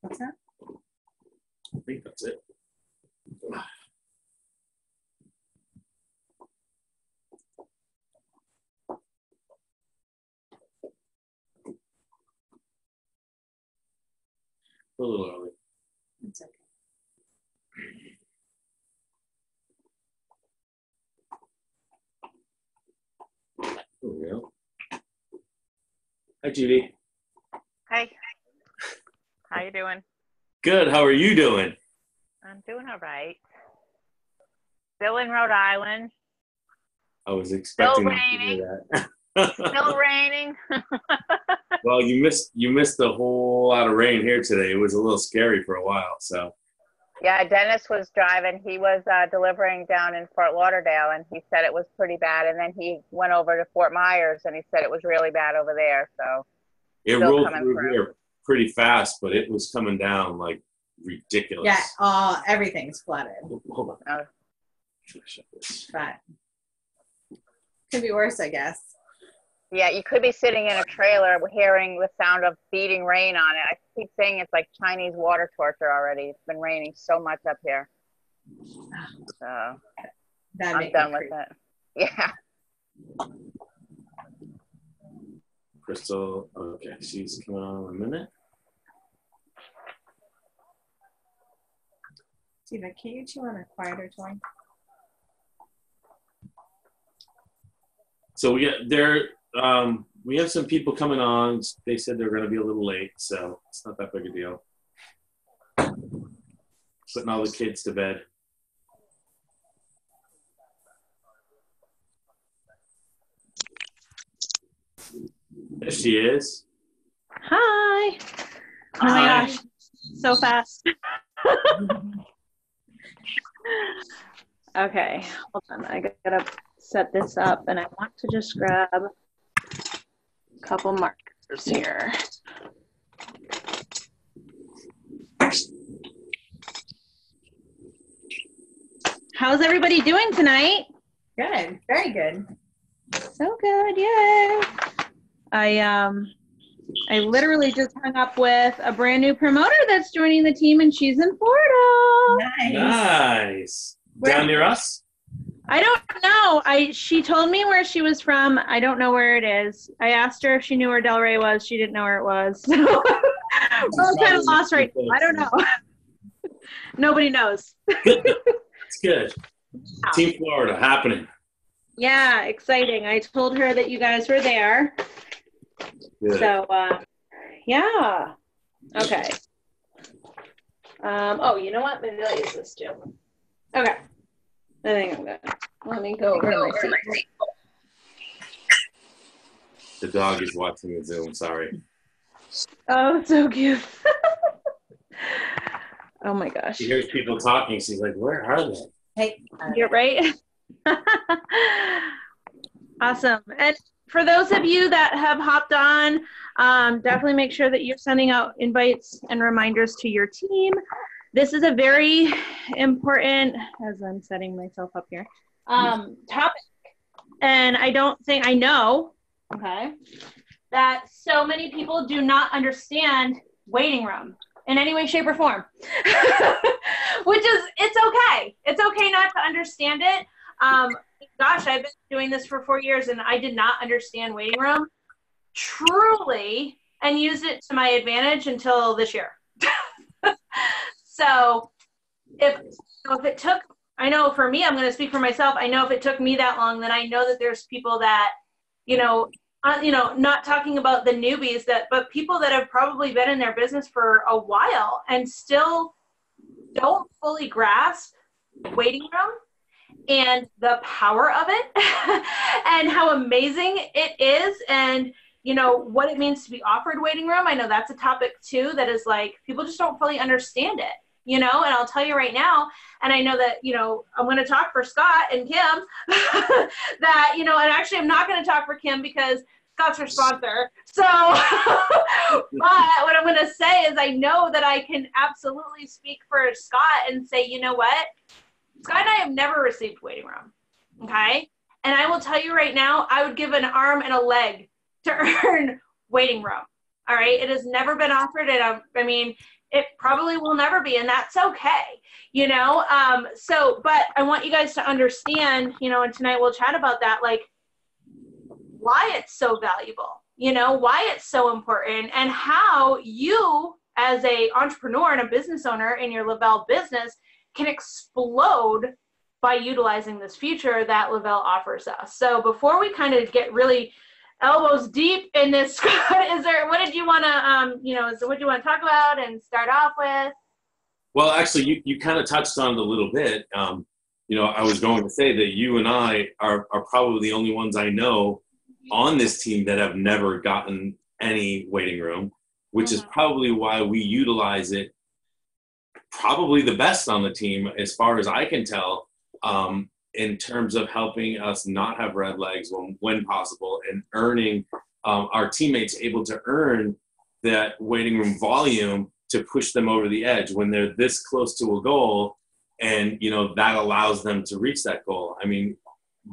What's that? I think that's it. A little early. It's okay. There we go. Hi, Judy. Hi. How you doing? Good. How are you doing? I'm doing all right. Still in Rhode Island. I was expecting Still to raining. hear that. Still raining. Well, you missed a whole lot of rain here today. It was a little scary for a while. So. Yeah, Dennis was driving. He was delivering down in Fort Lauderdale, and he said it was pretty bad. And then he went over to Fort Myers, and he said it was really bad over there. So it rolled through here pretty fast, but it was coming down like ridiculous. Yeah, everything's flooded. Hold on. Oh. But could be worse, I guess. Yeah, you could be sitting in a trailer hearing the sound of beating rain on it. I keep saying it's like Chinese water torture already. It's been raining so much up here. So I'm done with it. Yeah. Krystal, okay, she's coming on in a minute. Tina, can you chew on a quieter tone? So we have some people coming on. They said they're going to be a little late, so it's not that big a deal. Putting all the kids to bed. There she is. Hi. Oh my gosh, so fast. Okay, hold on. I gotta set this up, and I want to just grab a couple markers here. How's everybody doing tonight? Good, very good. So good, yay! I literally just hung up with a brand new promoter that's joining the team, and she's in Florida. Nice. Down near us? I don't know. She told me where she was from. I don't know where it is. I asked her if she knew where Delray was. She didn't know where it was. So I'm kind of lost right now. I don't know. Nobody knows. Good. It's good. Team Florida happening. Yeah, exciting. I told her that you guys were there. Good. So, yeah. Okay. Oh, you know what? Maybe I'll use this too. Okay. I think I'm good. Let me go over to my seat. The dog is watching the Zoom. Sorry. Oh, so cute. Oh my gosh. She hears people talking. She's like, "Where are they?" Hey, you're right. Awesome. And for those of you that have hopped on, definitely make sure that you're sending out invites and reminders to your team. This is a very important, as I'm setting myself up here, topic. And I know, okay, that so many people do not understand waiting room in any way, shape, or form. Which is, it's okay. It's okay not to understand it. Gosh, I've been doing this for 4 years and I did not understand waiting room truly and use it to my advantage until this year. So if it took, I know for me, I'm going to speak for myself. I know if it took me that long, then I know that there's people that, not talking about the newbies but people that have probably been in their business for a while and still don't fully grasp waiting room and the power of it and how amazing it is and what it means to be offered waiting room. I know that's a topic too that is like people just don't fully understand it, and I'll tell you right now, and I know that I'm going to talk for Scott and Kim that and actually I'm not going to talk for Kim because Scott's her sponsor. So but what I'm going to say is I know that I can absolutely speak for Scott and say, you know what, Scott and I have never received waiting room, okay? And I will tell you right now, I would give an arm and a leg to earn waiting room, all right? It has never been offered, and it probably will never be, and that's okay, you know? But I want you guys to understand, you know, and tonight we'll chat about that, like why it's so valuable, you know, why it's so important, and how you as a entrepreneur and a business owner in your Le-Vel business can explode by utilizing this feature that Le-Vel offers us. So before we kind of get really elbows deep in this, what did you want to, what do you want to talk about and start off with? Well, actually, you kind of touched on it a little bit. You know, I was going to say that you and I are probably the only ones I know on this team that have never gotten any waiting room, which is probably why we utilize it probably the best on the team, as far as I can tell, in terms of helping us not have red legs when possible, and earning our teammates able to earn that waiting room volume to push them over the edge when they're this close to a goal. And, you know, that allows them to reach that goal. I mean,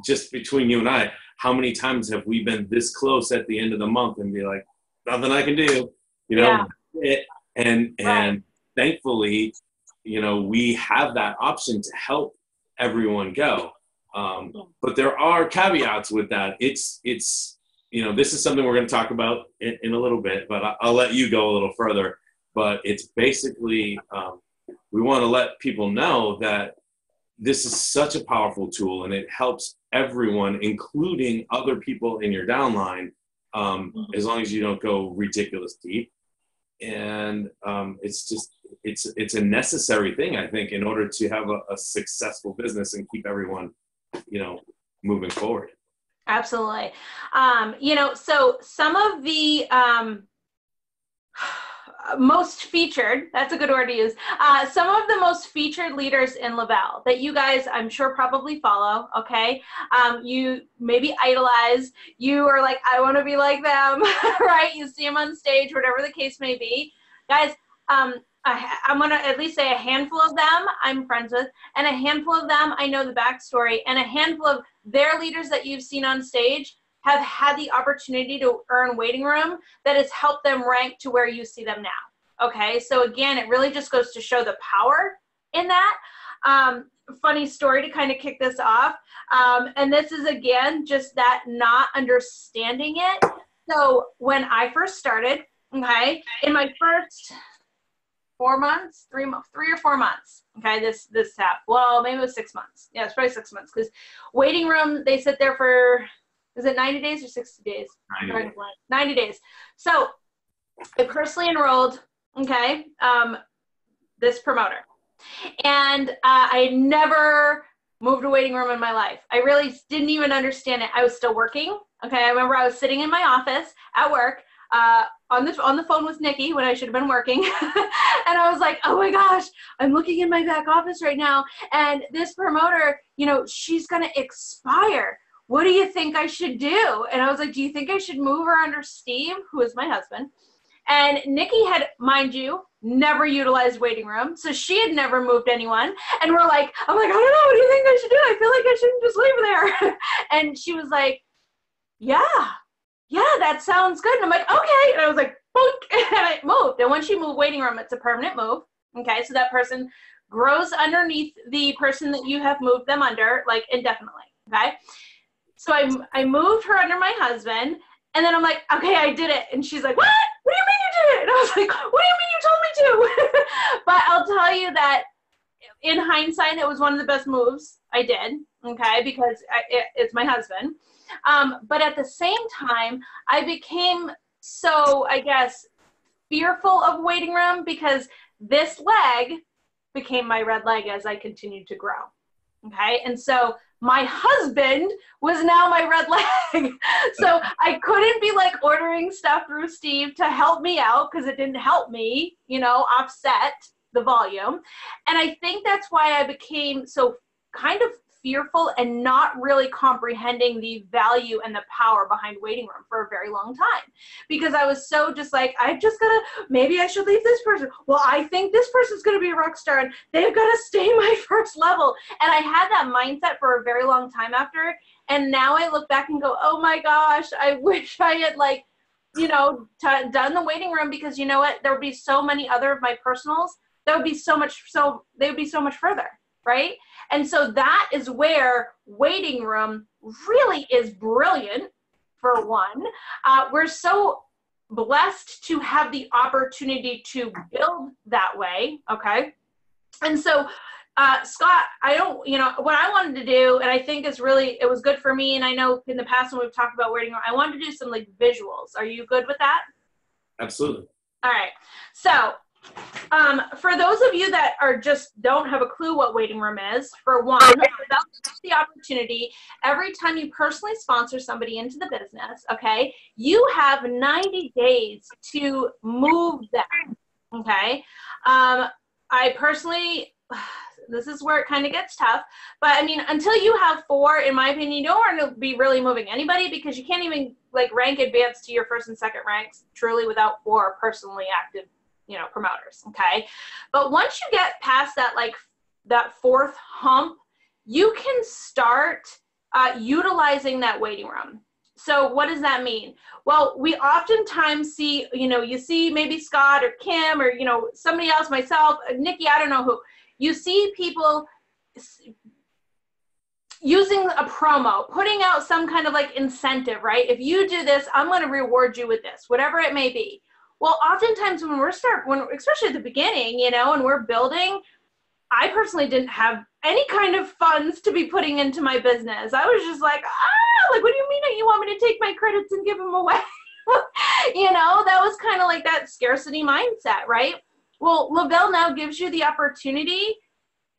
just between you and I, how many times have we been this close at the end of the month and be like, nothing I can do, you know? Yeah. And thankfully, you know, we have that option to help everyone go. But there are caveats with that. It's, you know, this is something we're going to talk about in a little bit, but I'll let you go a little further. But it's basically, we want to let people know that this is such a powerful tool, and it helps everyone, including other people in your downline, as long as you don't go ridiculous deep. And it's a necessary thing, I think, in order to have a successful business and keep everyone, you know, moving forward. Absolutely. You know, so some of the most featured, that's a good word to use, some of the most featured leaders in Le-Vel that you guys, I'm sure, probably follow, okay? You maybe idolize, you are like, I want to be like them, right? You see them on stage, whatever the case may be. Guys, I'm going to at least say a handful of them I'm friends with, and a handful of them I know the backstory, and a handful of their leaders that you've seen on stage have had the opportunity to earn waiting room that has helped them rank to where you see them now. Okay, so again, it really just goes to show the power in that. Funny story to kind of kick this off. And this is, again, just that not understanding it. So when I first started, okay, in my first 4 months, three or 4 months, okay, this app, well, maybe it was 6 months. Yeah, it's probably 6 months, because waiting room, they sit there for, is it 90 days or 60 days? 90 days. So I personally enrolled, okay, this promoter. And I never moved a waiting room in my life. I really didn't even understand it. I was still working. Okay, I remember I was sitting in my office at work on the phone with Nikki when I should have been working. And I was like, oh my gosh, I'm looking in my back office right now. And this promoter, you know, she's going to expire. What do you think I should do? And I was like, do you think I should move her under Steve, who is my husband? And Nikki had, mind you, never utilized waiting room. So she had never moved anyone. And we're like, I'm like, I don't know. What do you think I should do? I feel like I shouldn't just leave her there. And she was like, yeah, that sounds good. And I'm like, okay. And I was like, boink, and I moved. And once you move waiting room, it's a permanent move. Okay, so that person grows underneath the person that you have moved them under, like indefinitely. Okay. So I moved her under my husband, and then I'm like, okay, I did it. And she's like, what? What do you mean you did it? And I was like, what do you mean you told me to? But I'll tell you that in hindsight, it was one of the best moves I did, okay, because it's my husband. But at the same time, I became so, I guess, fearful of waiting room because this leg became my red leg as I continued to grow, okay? And so my husband was now my red leg. So I couldn't be like ordering stuff through Steve to help me out because it didn't help me, you know, offset the volume. And I think that's why I became so kind of fearful and not really comprehending the value and the power behind waiting room for a very long time, because I was so just like, I've just gotta, maybe I should leave this person. Well, I think this person's gonna be a rock star and they've got to stay my first level. And I had that mindset for a very long time after. And now I look back and go, oh my gosh, I wish I had like done the waiting room, because you know what? There would be so many other of my personals that would be they would be so much further, right? And so that is where waiting room really is brilliant. For one, we're so blessed to have the opportunity to build that way, okay? And so, Scott, what I wanted to do, and I think it was good for me, and I know in the past when we've talked about waiting room, I wanted to do some like visuals. Are you good with that? Absolutely. All right. So, for those of you that don't have a clue what waiting room is, for one, that's the opportunity. Every time you personally sponsor somebody into the business, okay, you have 90 days to move them, okay? I personally, this is where it kind of gets tough, but I mean, until you have 4, in my opinion, you don't want to be really moving anybody, because you can't even like rank advance to your first and second ranks truly without 4 personally active, promoters, okay? But once you get past that, like that 4th hump, you can start utilizing that waiting room. So what does that mean? Well, we oftentimes see, you see maybe Scott or Kim or, somebody else, myself, Nikki, I don't know who. You see people using a promo, putting out some kind of like incentive, right? If you do this, I'm going to reward you with this, whatever it may be. Well, oftentimes especially at the beginning, and we're building, I personally didn't have any kind of funds to be putting into my business. I was just like, what do you mean you want me to take my credits and give them away? That was kind of like that scarcity mindset, right? Well, Le-Vel now gives you the opportunity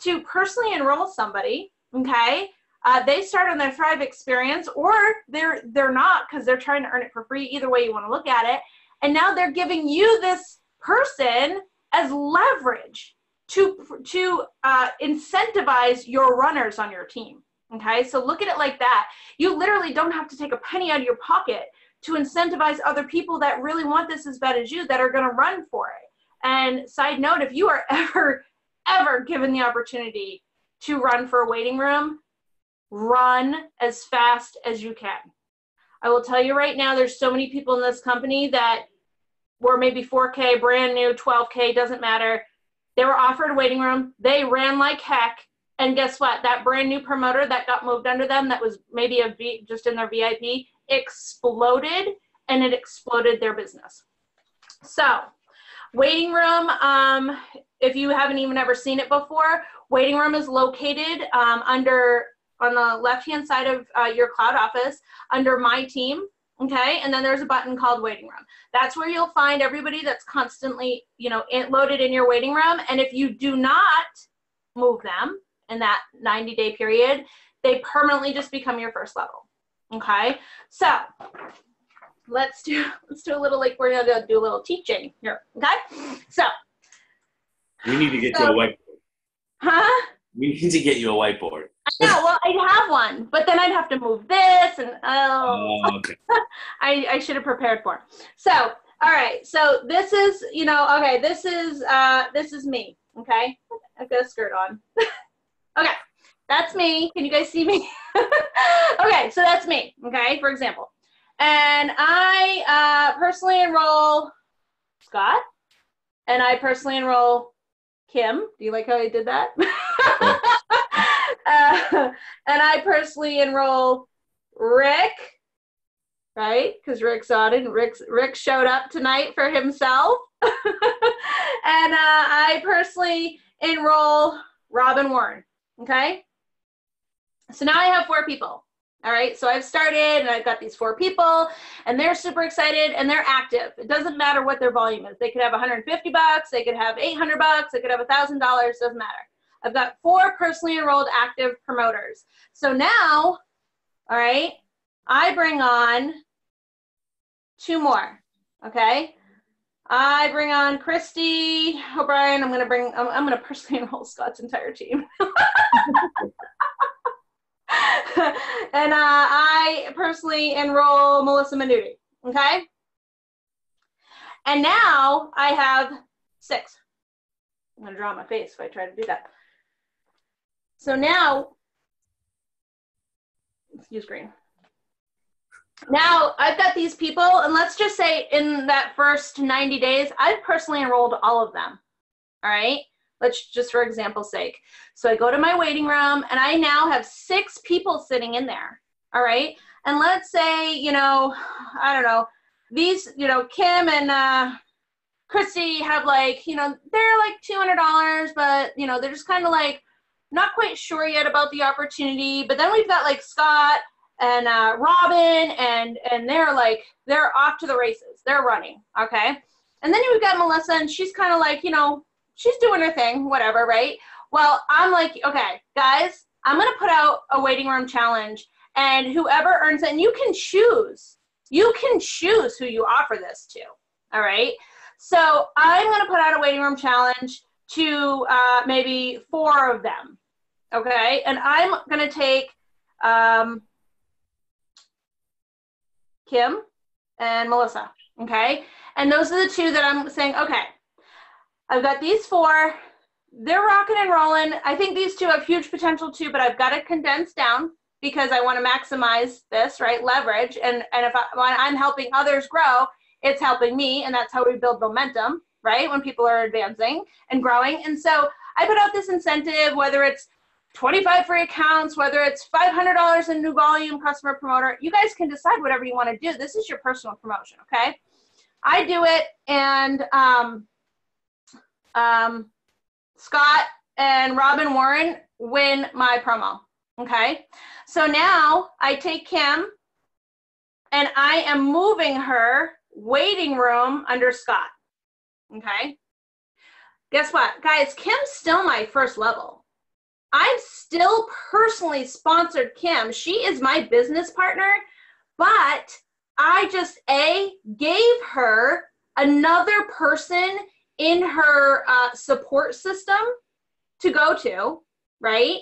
to personally enroll somebody, okay? They start on their Thrive experience, or they're not, because they're trying to earn it for free. Either way you want to look at it. And now they're giving you this person as leverage to incentivize your runners on your team. Okay, so look at it like that. You literally don't have to take a penny out of your pocket to incentivize other people that really want this as bad as you, that are going to run for it. And side note, if you are ever given the opportunity to run for a waiting room, run as fast as you can. I will tell you right now, there's so many people in this company that were maybe 4K, brand new, 12K, doesn't matter. They were offered a waiting room. They ran like heck. And guess what? That brand new promoter that got moved under them, that was maybe just in their VIP, exploded, and it exploded their business. So waiting room, if you haven't even ever seen it before, waiting room is located on the left-hand side of your cloud office under My Team. Okay, and then there's a button called waiting room. That's where you'll find everybody that's constantly, loaded in your waiting room. And if you do not move them in that 90-day period, they permanently just become your first level. Okay, so let's do a little, we're gonna do a little teaching here. Okay, so we need to get you a whiteboard. Huh? We need to get you a whiteboard. I know, well, I'd have one, but then I'd have to move this, and Okay. I should have prepared for. So, all right, so this is, okay, this is me, okay? I've got a skirt on. Okay, that's me. Can you guys see me? Okay, so that's me, okay, for example. And I personally enroll Scott, and I personally enroll Kim. Do you like how I did that? And I personally enroll Rick, right? Because Rick's on it. Rick showed up tonight for himself. And I personally enroll Robin Warren, okay? So now I have 4 people, all right? So I've started, and I've got these 4 people, and they're super excited, and they're active. It doesn't matter what their volume is. They could have $150, they could have $800, they could have $1,000, doesn't matter. I've got 4 personally enrolled active promoters. So now, all right, I bring on 2 more, okay? I bring on Christy O'Brien. I'm gonna personally enroll Scott's entire team. And I personally enroll Melissa Minuti, okay? And now I have 6. I'm gonna draw on my face if I try to do that. So now, let's use green. Now I've got these people, and let's just say in that first 90 days, I've personally enrolled all of them. All right. Let's just for example's sake. So I go to my waiting room and I now have 6 people sitting in there. All right. And let's say, you know, I don't know, these, you know, Kim and Christy have like, you know, they're like $200, but, you know, they're just kind of like not quite sure yet about the opportunity. But then we've got like Scott and Robin, and they're like, they're off to the races. They're running. Okay. And then we've got Melissa, and she's kind of like, you know, she's doing her thing, whatever, right? Well, I'm like, okay, guys, I'm going to put out a waiting room challenge, and whoever earns it, and you can choose who you offer this to, all right? So I'm going to put out a waiting room challenge to maybe 4 of them, okay? And I'm going to take Kim and Melissa, okay? And those are the 2 that I'm saying, okay, I've got these 4. They're rocking and rolling. I think these 2 have huge potential too, but I've got to condense down because I want to maximize this, right? Leverage. And when I'm helping others grow, it's helping me. And that's how we build momentum, right? When people are advancing and growing. And so I put out this incentive, whether it's 25 free accounts, whether it's $500 in new volume customer promoter, you guys can decide whatever you want to do. This is your personal promotion. Okay. I do it. And, Scott and Robin Warren win my promo. Okay. So now I take Kim and I am moving her waiting room under Scott. Okay. Guess what, guys? Kim's still my first level. I've still personally sponsored Kim. She is my business partner, but I just gave her another person in her support system to go to, right?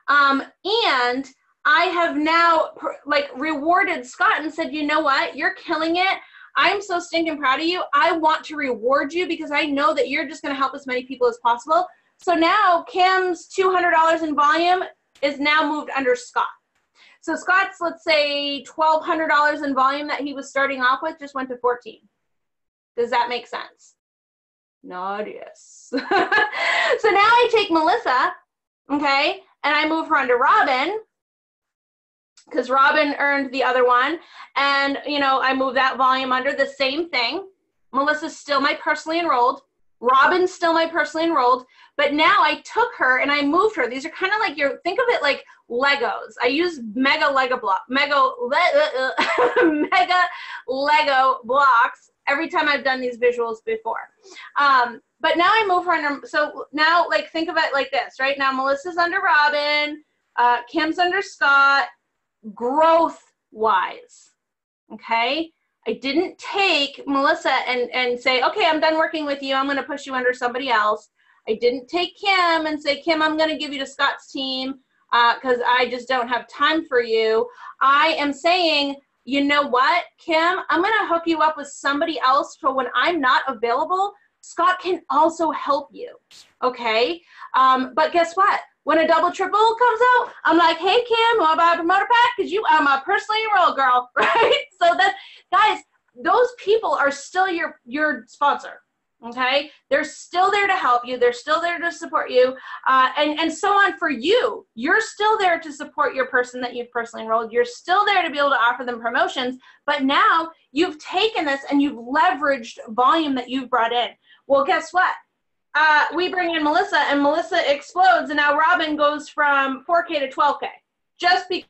And I have now like rewarded Scott and said, you know what? You're killing it. I'm so stinking proud of you. I want to reward you because I know that you're just going to help as many people as possible. So now Kim's $200 in volume is now moved under Scott. So Scott's, let's say $1,200 in volume that he was starting off with just went to 14. Does that make sense? Not yes. So now I take Melissa, okay, and I move her under Robin because Robin earned the other one. And, you know, I move that volume under the same thing. Melissa's still my personally enrolled. Robin's still my personally enrolled. But now I took her and I moved her. These are kind of like think of it like Legos. I use mega Lego blocks every time I've done these visuals before. But now I move her under, so now like think of it like this, right? Now Melissa's under Robin, Kim's under Scott, growth-wise, okay? I didn't take Melissa and say, okay, I'm done working with you. I'm going to push you under somebody else. I didn't take Kim and say, Kim, I'm going to give you to Scott's team because I just don't have time for you. I am saying, you know what, Kim, I'm going to hook you up with somebody else so when I'm not available, Scott can also help you, okay? But guess what? When a double triple comes out, I'm like, hey, Kim, want to buy a promoter pack? Because you are my personally enrolled girl, right? So that, guys, those people are still your sponsor, okay? They're still there to help you. They're still there to support you, and so on for you. You're still there to support your person that you've personally enrolled. You're still there to be able to offer them promotions, but now you've taken this and you've leveraged volume that you've brought in. Well, guess what? We bring in Melissa, and Melissa explodes, and now Robin goes from 4K to 12K, just because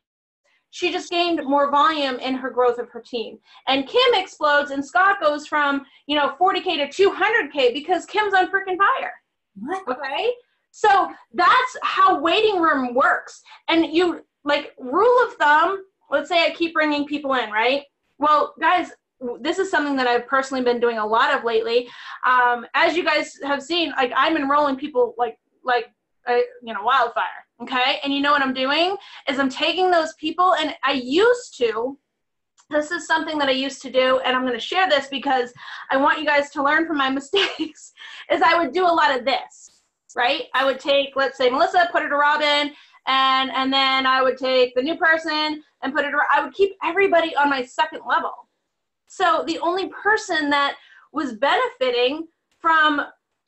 she just gained more volume in her growth of her team. And Kim explodes, and Scott goes from, 40K to 200K because Kim's on freaking fire. What? Okay? So that's how waiting room works. And you, like, rule of thumb, let's say I keep bringing people in, right? Well, guys, this is something that I've personally been doing a lot of lately. As you guys have seen, like I'm enrolling people like wildfire. Okay. And you know what I'm doing is I'm taking those people, and this is something that I used to do, and I'm going to share this because I want you guys to learn from my mistakes, is I would do a lot of this, right? I would take, let's say Melissa, put her to Robin, and then I would take the new person and put it around. I would keep everybody on my second level. So the only person that was benefiting from,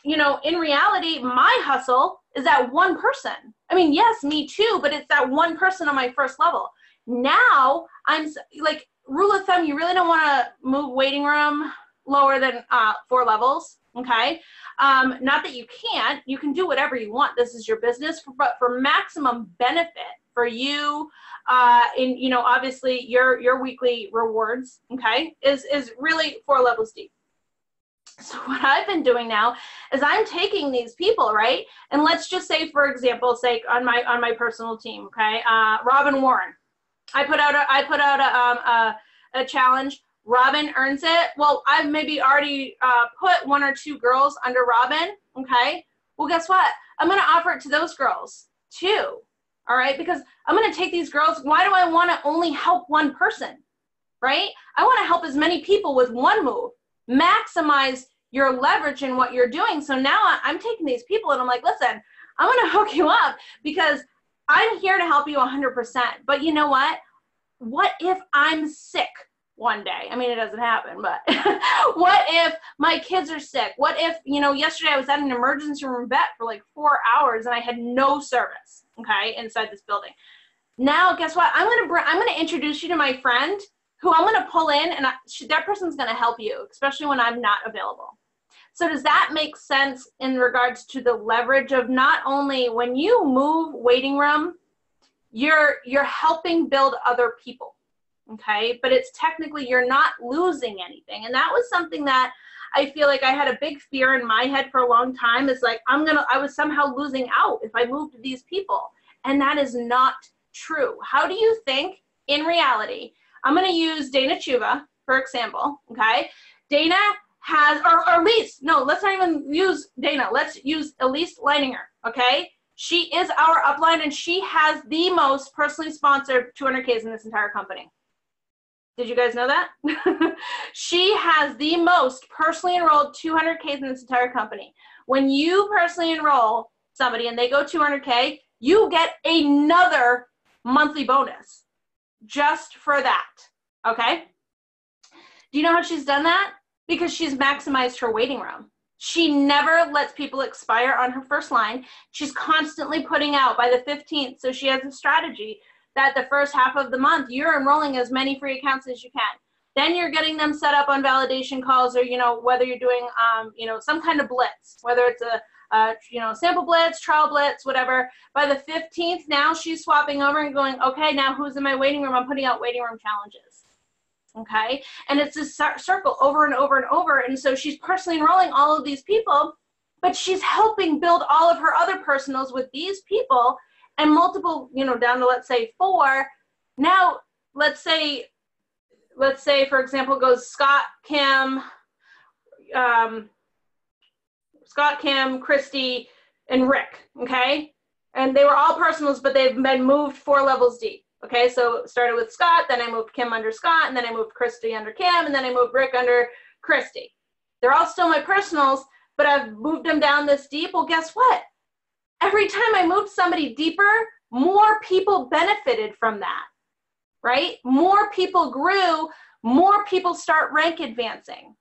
you know, in reality, my hustle is that one person. I mean, yes, me too, but it's that one person on my first level. Now I'm like, rule of thumb, you really don't want to move waiting room lower than 4 levels. Okay. Not that you can't, you can do whatever you want. This is your business, but for maximum benefit for you, in, you know, obviously your weekly rewards, okay, is really 4 levels deep. So what I've been doing now is I'm taking these people, right? And let's just say, for example's sake, on my personal team, okay, Robin Warren, I put out a challenge. Robin earns it. Well, I've maybe already put 1 or 2 girls under Robin, okay? Well, guess what? I'm going to offer it to those girls too, all right? Because I'm going to take these girls. Why do I want to only help one person, right? I want to help as many people with one move. Maximize your leverage in what you're doing. So now I'm taking these people and I'm like, listen, I'm going to hook you up because I'm here to help you 100%. But you know what? What if I'm sick one day? I mean, it doesn't happen, but what if my kids are sick? What if, you know, yesterday I was at an emergency room vet for like 4 hours and I had no service, okay, inside this building. Now, guess what? I'm going to introduce you to my friend who I'm going to pull in, and that person's going to help you, especially when I'm not available. So does that make sense in regards to the leverage of not only when you move waiting room, you're helping build other people, okay? But it's technically, you're not losing anything. And that was something that I feel like I had a big fear in my head for a long time. It's like, I was somehow losing out if I moved these people. And that is not true. How do you think in reality? I'm going to use Dana Chuva, for example, okay? Dana has, or Elise, no, let's not even use Dana. Let's use Elise Leininger, okay? She is our upline, and she has the most personally sponsored 200Ks in this entire company. Did you guys know that? She has the most personally enrolled 200Ks in this entire company. When you personally enroll somebody and they go 200K, you get another monthly bonus just for that, okay? Do you know how she's done that? Because she's maximized her waiting room. She never lets people expire on her first line. She's constantly putting out by the 15th. So she has a strategy that the first half of the month, you're enrolling as many free accounts as you can. Then you're getting them set up on validation calls, or, you know, whether you're doing, you know, some kind of blitz, whether it's a you know, sample blitz, trial blitz, whatever. By the 15th, now she's swapping over and going, okay, now who's in my waiting room? I'm putting out waiting room challenges. Okay, and it's this circle over and over and over. And so she's personally enrolling all of these people, but she's helping build all of her other personals with these people and multiple, you know, down to, let's say, 4. Now, let's say, for example, it goes Scott, Kim, Christy, and Rick, okay? And they were all personals, but they've been moved 4 levels deep. Okay, so it started with Scott, then I moved Kim under Scott, and then I moved Christy under Kim, and then I moved Rick under Christy. They're all still my personals, but I've moved them down this deep. Well, guess what? Every time I moved somebody deeper, more people benefited from that, right? More people grew, more people start rank advancing.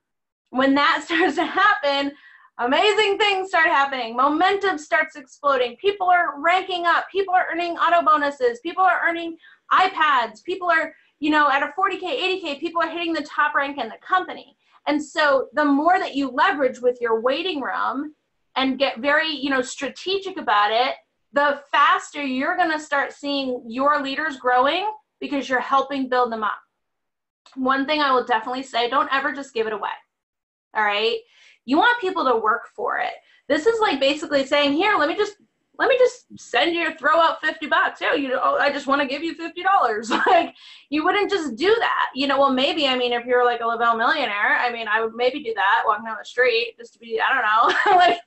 When that starts to happen, amazing things start happening. Momentum starts exploding. People are ranking up. People are earning auto bonuses. People are earning iPads. People are, you know, at a 40K, 80K, people are hitting the top rank in the company. And so the more that you leverage with your waiting room and get very, you know, strategic about it, the faster you're going to start seeing your leaders growing because you're helping build them up. One thing I will definitely say, don't ever just give it away. All right. You want people to work for it. This is like basically saying, here, let me just send you, throw out $50. Yeah, you know, I just want to give you $50. Like, you wouldn't just do that. You know, well, maybe, I mean, if you're like a Le-Vel millionaire, I mean, I would maybe do that walking down the street just to be, I don't know, like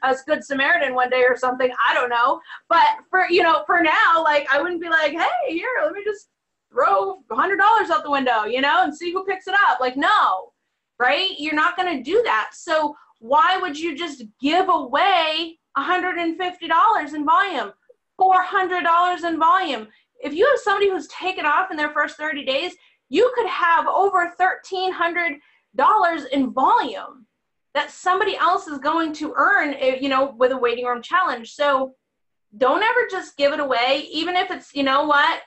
a good Samaritan one day or something. I don't know. But for, you know, for now, like, I wouldn't be like, hey, here, let me just throw $100 out the window, you know, and see who picks it up. Like, no. Right? You're not going to do that. So why would you just give away $150 in volume? $400 in volume. If you have somebody who's taken off in their first 30 days, you could have over $1,300 in volume that somebody else is going to earn, you know, with a waiting room challenge. So don't ever just give it away, even if it's, you know what,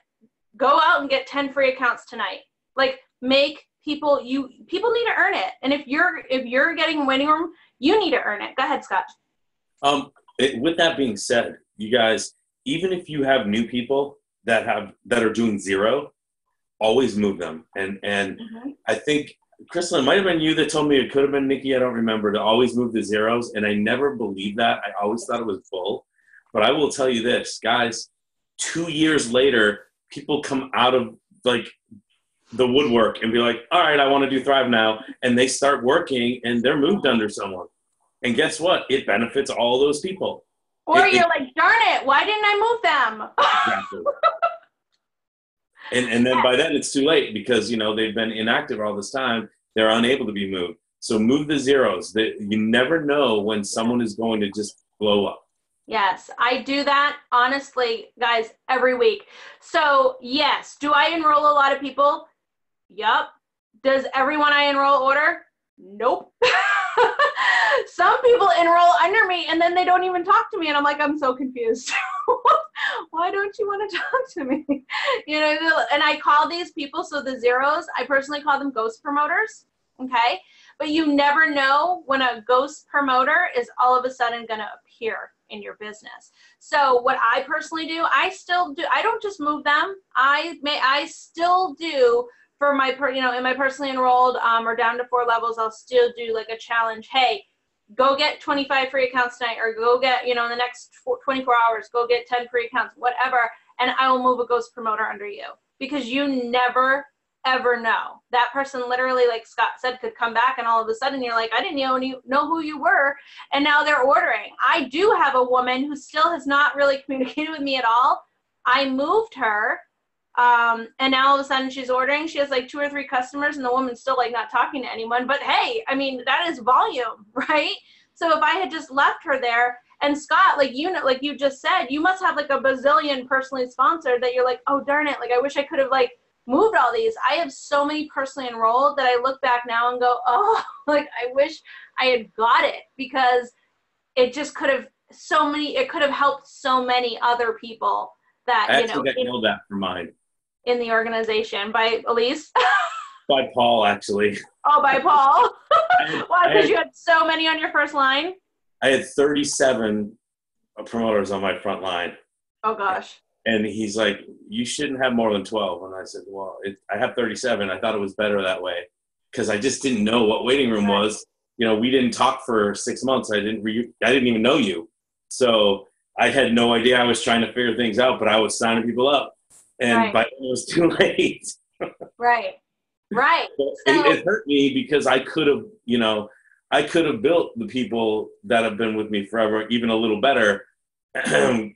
go out and get 10 free accounts tonight. Like, make people need to earn it. And if you're getting a waiting room, you need to earn it. Go ahead, Scott. With that being said, you guys, even if you have new people that are doing zero, always move them. And I think, Krystal, it might have been you that told me, it could have been Nikki, I don't remember, to always move the zeros. And I never believed that. I always thought it was bull. But I will tell you this, guys, 2 years later, people come out of like the woodwork and be like, all right, I want to do Thrive now. And they start working and they're moved under someone. And guess what? It benefits all those people. Or you're like, darn it, why didn't I move them? Exactly. And then by then it's too late because, you know, they've been inactive all this time. They're unable to be moved. So move the zeros. You never know when someone is going to just blow up. Yes, I do that, honestly, guys, every week. So, yes, do I enroll a lot of people? Yup. Does everyone I enroll order? Nope. Some people enroll under me and then they don't even talk to me, and I'm like, I'm so confused. Why don't you want to talk to me? You know, and I call these people, so the zeros, I personally call them ghost promoters, okay? But you never know when a ghost promoter is all of a sudden going to appear in your business. So what I personally do, I don't just move them. I still do for my, you know, in my personally enrolled or down to 4 levels, I'll still do like a challenge. Hey, go get 25 free accounts tonight, or go get, you know, in the next 24 hours, go get 10 free accounts, whatever. And I will move a ghost promoter under you, because you never ever know. That person literally, like Scott said, could come back and all of a sudden you're like, I didn't know who you were, and now they're ordering. I do have a woman who still has not really communicated with me at all. I moved her, and now all of a sudden she's ordering. She has like 2 or 3 customers, and the woman's still like not talking to anyone. But hey, I mean, that is volume, right? So if I had just left her there, and Scott, like, you know, like you just said, you must have like a bazillion personally sponsored that you're like, oh darn it, like I wish I could have like moved all these. I have so many personally enrolled that I look back now and go, oh, like I wish I had got it, because it just could have it could have helped so many other people that, I you know, actually got yelled at for mine. In the organization. By Elise? By Paul, actually. Oh, by Paul? Why? Because you had so many on your first line? I had 37 promoters on my front line. Oh gosh. And he's like, you shouldn't have more than 12. And I said, well, I have 37. I thought it was better that way, because I just didn't know what waiting room was. You know, we didn't talk for 6 months. I didn't even know you. So I had no idea. I was trying to figure things out, but I was signing people up. And by then it was too late. Right. So, it hurt me, because I could have built the people that have been with me forever even a little better.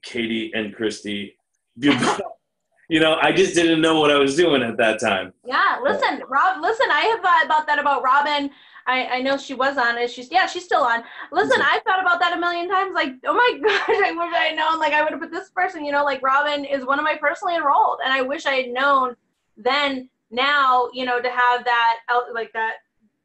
Katie and Christy. You know, I just didn't know what I was doing at that time. Yeah, listen, Rob, I have thought about that about Robin. I know she was on it. She's still on. Listen, I've thought about that a million times. Like, oh my gosh, I wish I had known. Like, I would have put this person, you know, like Robin is one of my personally enrolled. And I wish I had known then, now, you know, to have that, like that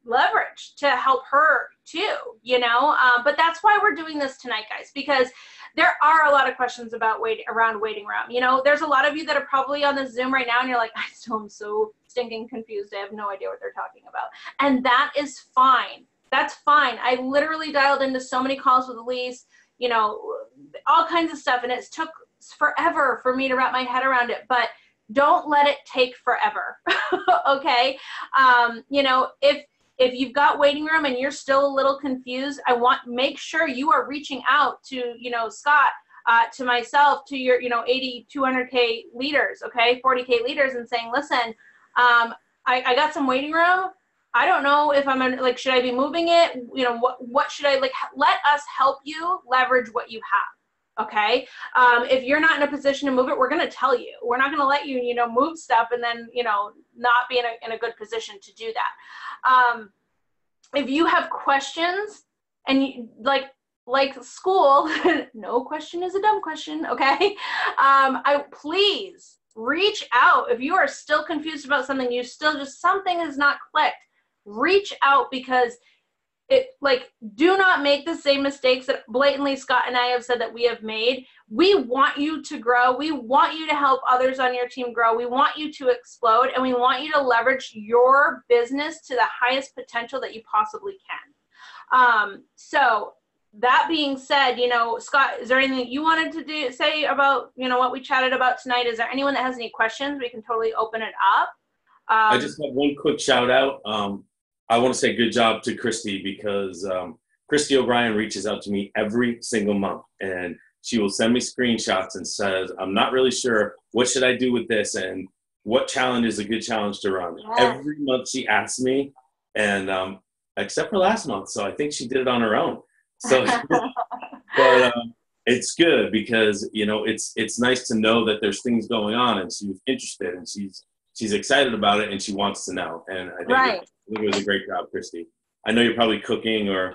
leverage to help her too, you know. But that's why we're doing this tonight, guys, because there are a lot of questions about around waiting room. You know, there's a lot of you that are probably on the Zoom right now and you're like, I still am so stinking confused. I have no idea what they're talking about. And that is fine. That's fine. I literally dialed into so many calls with Elise, you know, all kinds of stuff. And it took forever for me to wrap my head around it. But don't let it take forever. Okay. You know, if you've got waiting room and you're still a little confused, make sure you are reaching out to, you know, Scott, to myself, to your, you know, 80, 200K leaders, okay, 40K leaders, and saying, listen, I got some waiting room. I don't know if like, should I be moving it? You know, what should I, like, let us help you leverage what you have. Okay. If you're not in a position to move it, we're going to tell you. We're not going to let you, you know, move stuff and then, you know, not be in a good position to do that. If you have questions and you, like, like school, no question is a dumb question, okay? Please reach out. If you are still confused about something, something has not clicked, reach out, because do not make the same mistakes that blatantly Scott and I have said that we have made. We want you to grow. We want you to help others on your team grow. We want you to explode, and we want you to leverage your business to the highest potential that you possibly can. So that being said, Scott, is there anything that you wanted to say about, what we chatted about tonight? Is there anyone that has any questions? We can totally open it up. I just have one quick shout out. I want to say good job to Christy, because Christy O'Brien reaches out to me every single month, and she will send me screenshots and says, I'm not really sure, what should I do with this, and what challenge is a good challenge to run? Yes. Every month she asks me, and except for last month, so I think she did it on her own. So, but it's good, because it's nice to know that there's things going on, and she was interested, and she's excited about it, and she wants to know. And I think it was a great job, Christy. I know you're probably cooking or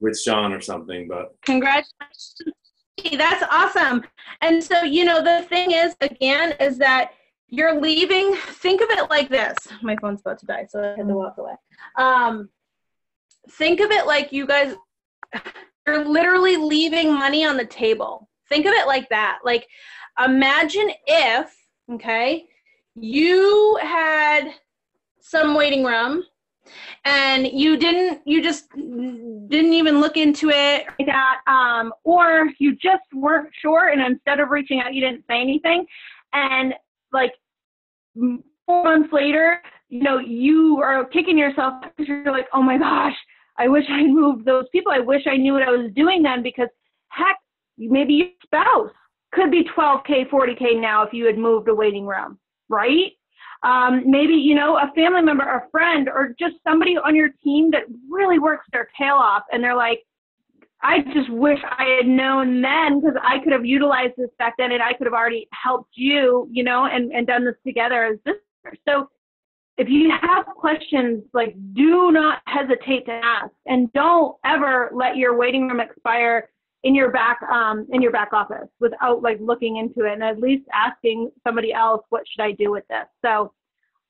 with Sean or something, but congratulations. That's awesome. And so, the thing is, again, is that you're leaving. Think of it like this. My phone's about to die, so I had to walk away. Think of it like you guys, you're literally leaving money on the table. Think of it like that. Like, imagine if, you had some waiting room and you just didn't even look into it like that, or you just weren't sure, and instead of reaching out, you didn't say anything, and 4 months later, you are kicking yourself because you're like, oh my gosh, I wish I moved those people. I wish I knew what I was doing then, because heck, maybe your spouse could be 12K, 40K now if you had moved a waiting room, right? Maybe, a family member, a friend, or just somebody on your team that really works their tail off, and they're like, I just wish I had known then, because I could have utilized this back then, and I could have already helped you, and done this together as business. So if you have questions, do not hesitate to ask, and don't ever let your waiting room expire in your back office without looking into it, and at least asking somebody else, what should I do with this? So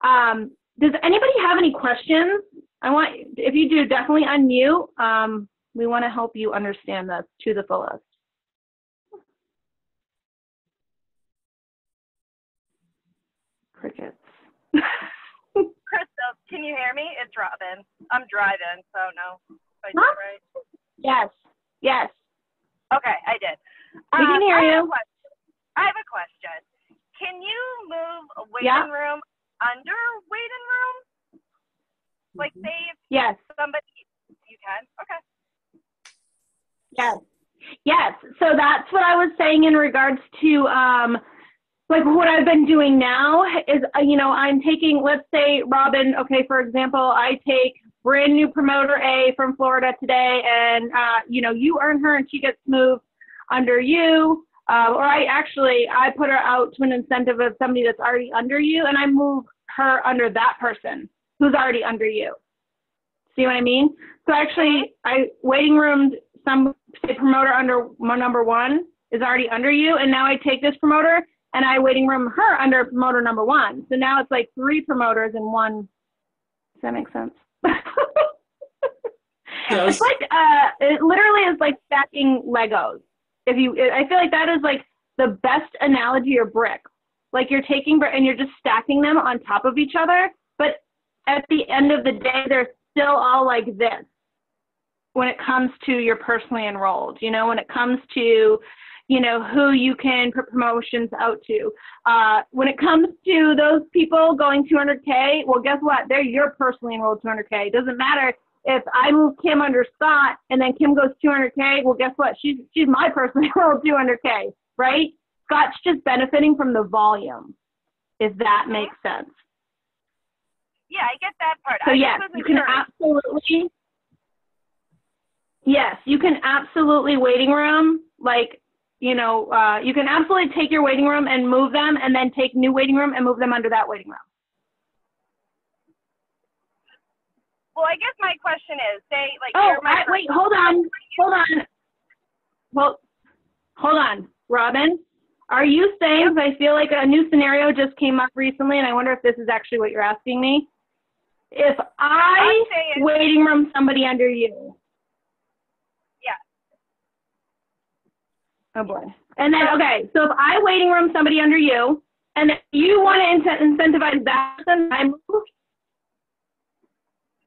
does anybody have any questions? If you do, definitely unmute. We want to help you understand this to the fullest. Crickets. Krystal, can you hear me? It's Robin. I'm driving, so no. If I did right. Yes. Yes. Okay, I did. We can hear you. I have a question. Can you move a waiting room under waiting room? Say if somebody, you can? Okay. Yes. Yes. So that's what I was saying in regards to what I've been doing now is, I'm taking, let's say, Robin, for example, I take brand new promoter A from Florida today, and, you earn her and she gets moved under you, or I put her out to an incentive of somebody that's already under you, and I move her under that person who's already under you. See what I mean? So actually, I waiting roomed some, say, promoter under number 1 is already under you, and now I take this promoter and I waiting room her under promoter number 1. So now it's 3 promoters in one. Does that make sense? It's it literally is like stacking Legos. I feel like that is the best analogy of brick. You're taking and you're just stacking them on top of each other, but at the end of the day, they're still all like this. When it comes to your personally enrolled, when it comes to, who you can put promotions out to. When it comes to those people going 200K, well, guess what? They're your personally enrolled 200K. It doesn't matter if I move Kim under Scott and then Kim goes 200K. Well, guess what? She's my personally enrolled 200K, right? Scott's just benefiting from the volume, if that makes sense. Yeah, I get that part. So yes, you can absolutely. Yes, you can absolutely waiting room, you can absolutely take your waiting room and move them, and then take new waiting room and move them under that waiting room. Well, I guess my question is, say, wait, hold on. hold on, Robin. Are you saying, because I feel like a new scenario just came up recently, and I wonder if this is actually what you're asking me. If I waiting room somebody under you. Yeah. Oh boy. And then, okay, so if I waiting room somebody under you, and you want to incentivize that person, I move?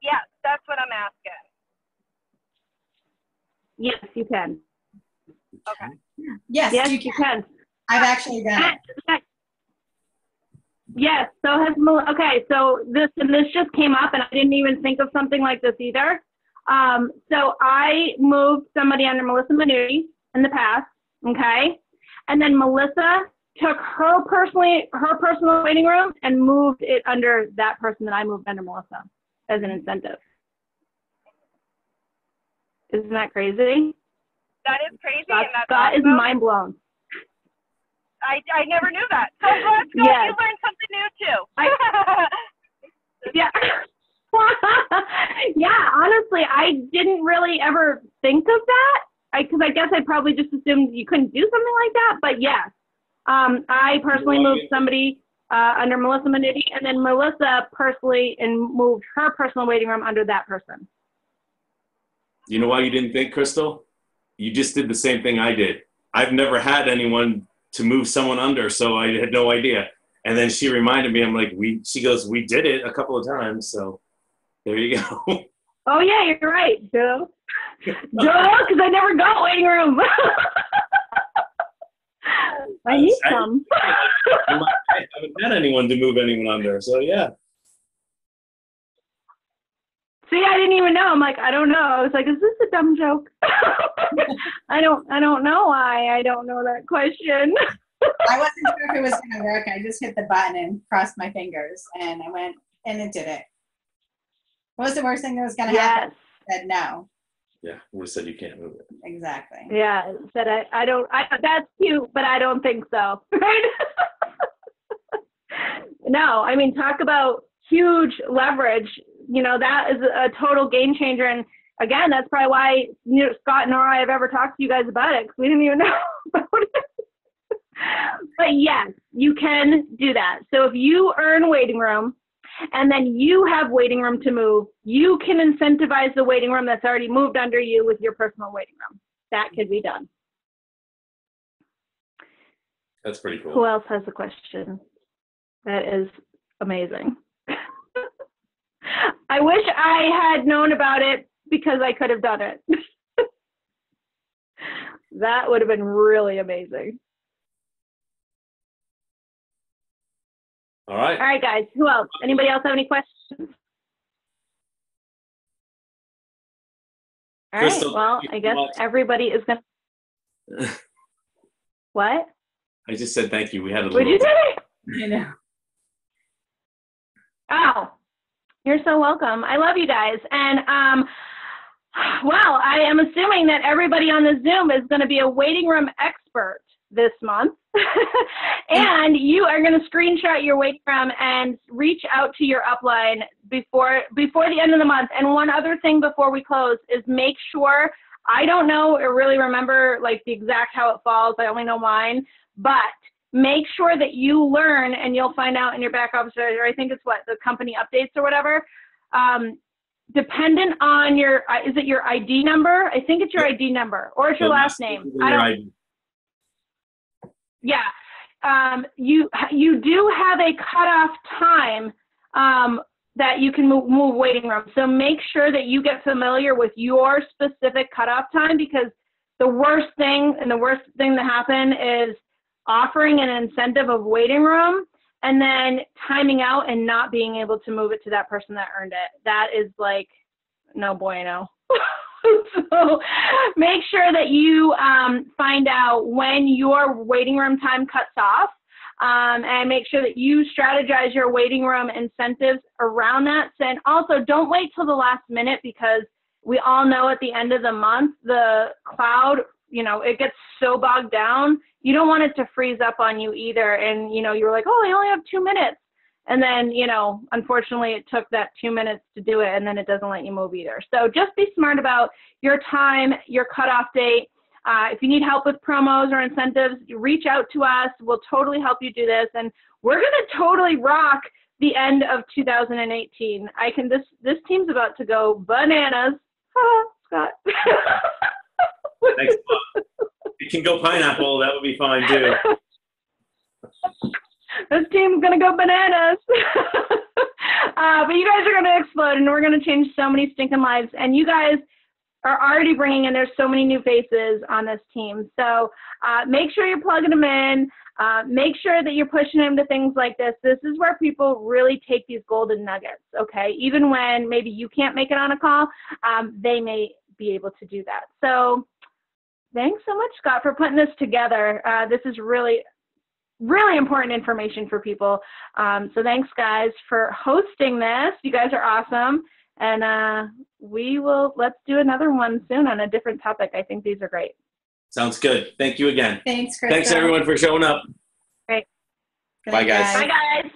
Yeah, that's what I'm asking. Yes, you can. Okay. Yes, Yes, you you can. I've actually done it. Yes. So okay. So this just came up, and I didn't even think of something like this either. So I moved somebody under Melissa Manuti in the past. Okay, and then Melissa took her personal waiting room and moved it under that person that I moved under Melissa as an incentive. Isn't that crazy? That is crazy, Scott, and that's Scott awesome. is mind blown. I never knew that. So glad, Scott, Yes. you learned something new too. Yeah. Yeah, honestly, I didn't really ever think of that. Because I guess I probably just assumed you couldn't do something like that. But yes, I personally moved somebody under Melissa Manuti, and then Melissa personally moved her personal waiting room under that person. You know why you didn't think, Krystal? You just did the same thing I did. I've never had anyone to move someone under, so I had no idea. And then she reminded me, I'm like, she goes, we did it a couple of times, so there you go. Oh yeah, you're right, Joe. Joe, because I never got waiting room. I need some. I haven't had anyone to move anyone under, so yeah. See, I didn't even know. I'm like, I don't know. I was like, is this a dumb joke? I don't know why. I don't know that question. I wasn't sure if it was going to work. I just hit the button and crossed my fingers, and I went, and it did it. What was the worst thing that was going to happen? I said no. Yeah, we said you can't move it. Exactly. Yeah, said I don't. That's cute, but I don't think so. Right? No, I mean, talk about huge leverage. You know, that is a total game changer. And again, that's probably why Scott nor I have ever talked to you guys about it, because we didn't even know about it. But yes, you can do that. So if you earn waiting room and then you have waiting room to move, you can incentivize the waiting room that's already moved under you with your personal waiting room. That could be done. That's pretty cool. Who else has a question? That is amazing. I wish I had known about it because I could have done it. That would have been really amazing. All right. All right, guys. Who else? Anybody else have any questions? All right. Krystal, Well, I guess everybody is going to. What? I just said thank you. We had a Would little. you say? You know. Oh, you're so welcome. I love you guys. And, well, I am assuming that everybody on the Zoom is going to be a waiting room expert this month. And you are going to screenshot your waiting room and reach out to your upline before the end of the month. And one other thing before we close is make sure, I don't know or really remember like the exact how it falls. I only know mine, but make sure that you learn, and you'll find out in your back office, or I think it's the company updates or whatever, dependent on is it your ID number? I think it's your ID number, or it's your last name. Yeah. You do have a cutoff time that you can move waiting room. So make sure that you get familiar with your specific cutoff time, because the worst thing to happen is offering an incentive of waiting room and then timing out and not being able to move it to that person that earned it. That is like no bueno. So make sure that you find out when your waiting room time cuts off, and make sure that you strategize your waiting room incentives around that. And also don't wait till the last minute, because we all know at the end of the month, the cloud, it gets so bogged down. You don't want it to freeze up on you either. And, you were like, oh, I only have 2 minutes. And then, unfortunately it took that 2 minutes to do it, and then it doesn't let you move either. So just be smart about your time, your cutoff date. If you need help with promos or incentives, reach out to us. We'll totally help you do this. And we're going to totally rock the end of 2018. This team's about to go bananas. Scott. Thanks a lot. You can go pineapple. That would be fine too. This team's going to go bananas. But you guys are going to explode, and we're going to change so many stinking lives. And you guys are already bringing in, there's so many new faces on this team. So make sure you're plugging them in. Make sure that you're pushing them to things like this. This is where people really take these golden nuggets, okay? Even when maybe you can't make it on a call, they may be able to do that. So thanks so much, Scott, for putting this together. This is really, really important information for people. So thanks, guys, for hosting this. You guys are awesome. And let's do another one soon on a different topic. I think these are great. Sounds good. Thank you again. Thanks, Krystal. Thanks, everyone, for showing up. Great. Bye, guys. Bye, guys.